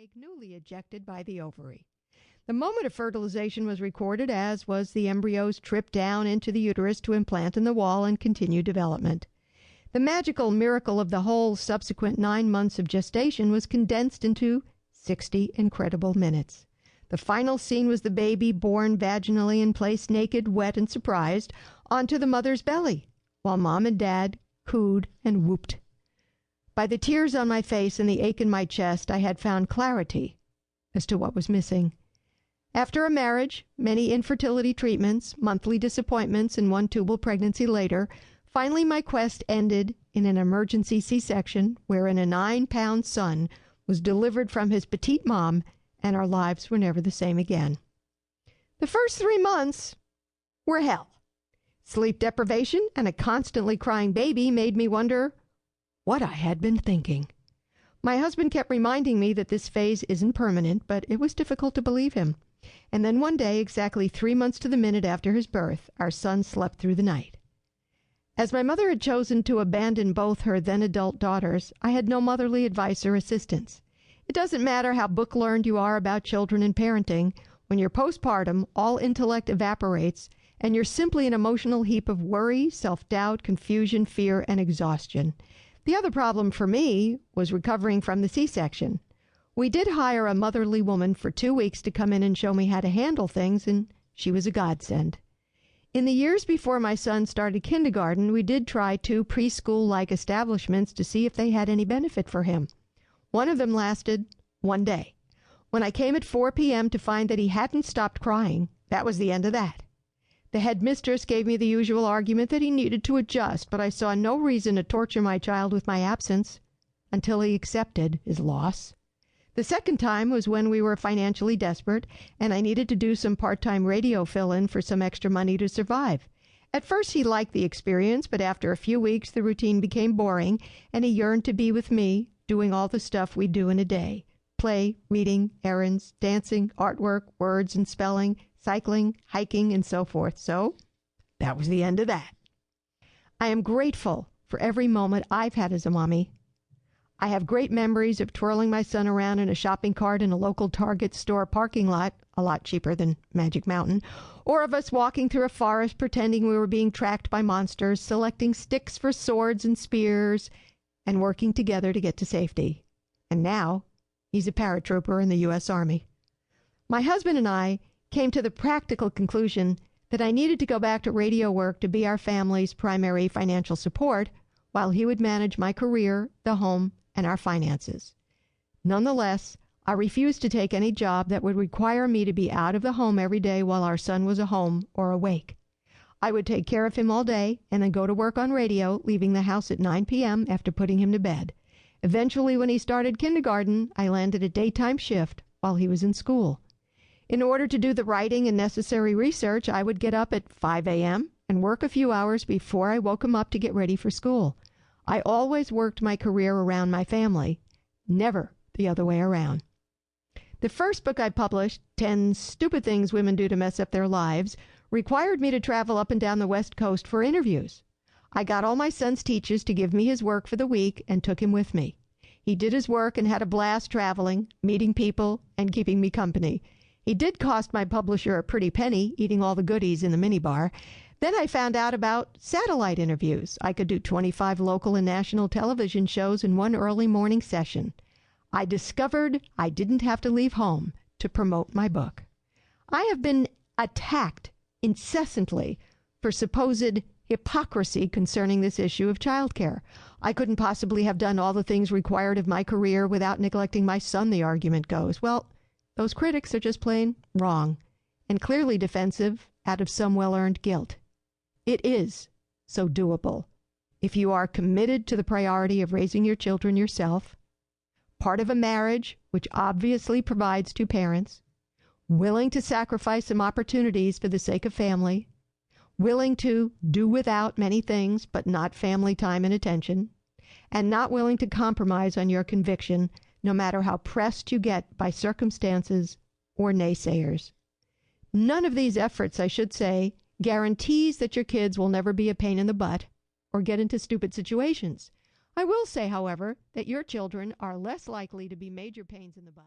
egg newly ejected by the ovary. The moment of fertilization was recorded, as was the embryo's trip down into the uterus to implant in the wall and continue development. The magical miracle of the whole subsequent 9 months of gestation was condensed into 60 incredible minutes. The final scene was the baby born vaginally and placed naked, wet, and surprised onto the mother's belly, while Mom and Dad cooed and whooped. By the tears on my face and the ache in my chest, I had found clarity as to what was missing. After a marriage, many infertility treatments, monthly disappointments, and one tubal pregnancy later, finally my quest ended in an emergency C-section wherein a 9-pound son was delivered from his petite mom, and our lives were never the same again. The first 3 months were hell. Sleep deprivation and a constantly crying baby made me wonder what I had been thinking. My husband kept reminding me that this phase isn't permanent, but it was difficult to believe him. And then one day, exactly 3 months to the minute after his birth, our son slept through the night. As my mother had chosen to abandon both her then-adult daughters, I had no motherly advice or assistance. It doesn't matter how book-learned you are about children and parenting. When you're postpartum, all intellect evaporates, and you're simply an emotional heap of worry, self-doubt, confusion, fear, and exhaustion. The other problem for me was recovering from the C-section. We did hire a motherly woman for 2 weeks to come in and show me how to handle things, and she was a godsend. In the years before my son started kindergarten, we did try 2 preschool-like establishments to see if they had any benefit for him. One of them lasted 1 day. When I came at 4 p.m. to find that he hadn't stopped crying, that was the end of that. The headmistress gave me the usual argument that he needed to adjust, but I saw no reason to torture my child with my absence until he accepted his loss. The second time was when we were financially desperate, and I needed to do some part-time radio fill-in for some extra money to survive. At first he liked the experience, but after a few weeks the routine became boring, and he yearned to be with me, doing all the stuff we do in a day. Play, reading, errands, dancing, artwork, words and spelling, cycling, hiking, and so forth. So that was the end of that. I am grateful for every moment I've had as a mommy. I have great memories of twirling my son around in a shopping cart in a local Target store parking lot, a lot cheaper than Magic Mountain, or of us walking through a forest pretending we were being tracked by monsters, selecting sticks for swords and spears, and working together to get to safety. And now, he's a paratrooper in the U.S. Army. My husband and I came to the practical conclusion that I needed to go back to radio work to be our family's primary financial support, while he would manage my career, the home, and our finances. Nonetheless, I refused to take any job that would require me to be out of the home every day while our son was home or awake. I would take care of him all day and then go to work on radio, leaving the house at 9 p.m. after putting him to bed. Eventually, when he started kindergarten, I landed a daytime shift while he was in school. In order to do the writing and necessary research, I would get up at 5 a.m. and work a few hours before I woke him up to get ready for school. I always worked my career around my family, never the other way around. The first book I published, 10 Stupid Things Women Do to Mess Up Their Lives, required me to travel up and down the West Coast for interviews. I got all my son's teachers to give me his work for the week and took him with me. He did his work and had a blast traveling, meeting people, and keeping me company. He did cost my publisher a pretty penny, eating all the goodies in the minibar. Then I found out about satellite interviews. I could do 25 local and national television shows in one early morning session. I discovered I didn't have to leave home to promote my book. I have been attacked incessantly for supposed hypocrisy concerning this issue of childcare. I couldn't possibly have done all the things required of my career without neglecting my son, the argument goes. Well, those critics are just plain wrong and clearly defensive out of some well-earned guilt. It is so doable if you are committed to the priority of raising your children yourself, part of a marriage which obviously provides 2 parents, willing to sacrifice some opportunities for the sake of family, willing to do without many things but not family time and attention, and not willing to compromise on your conviction no matter how pressed you get by circumstances or naysayers. None of these efforts, I should say, guarantees that your kids will never be a pain in the butt or get into stupid situations. I will say, however, that your children are less likely to be major pains in the butt.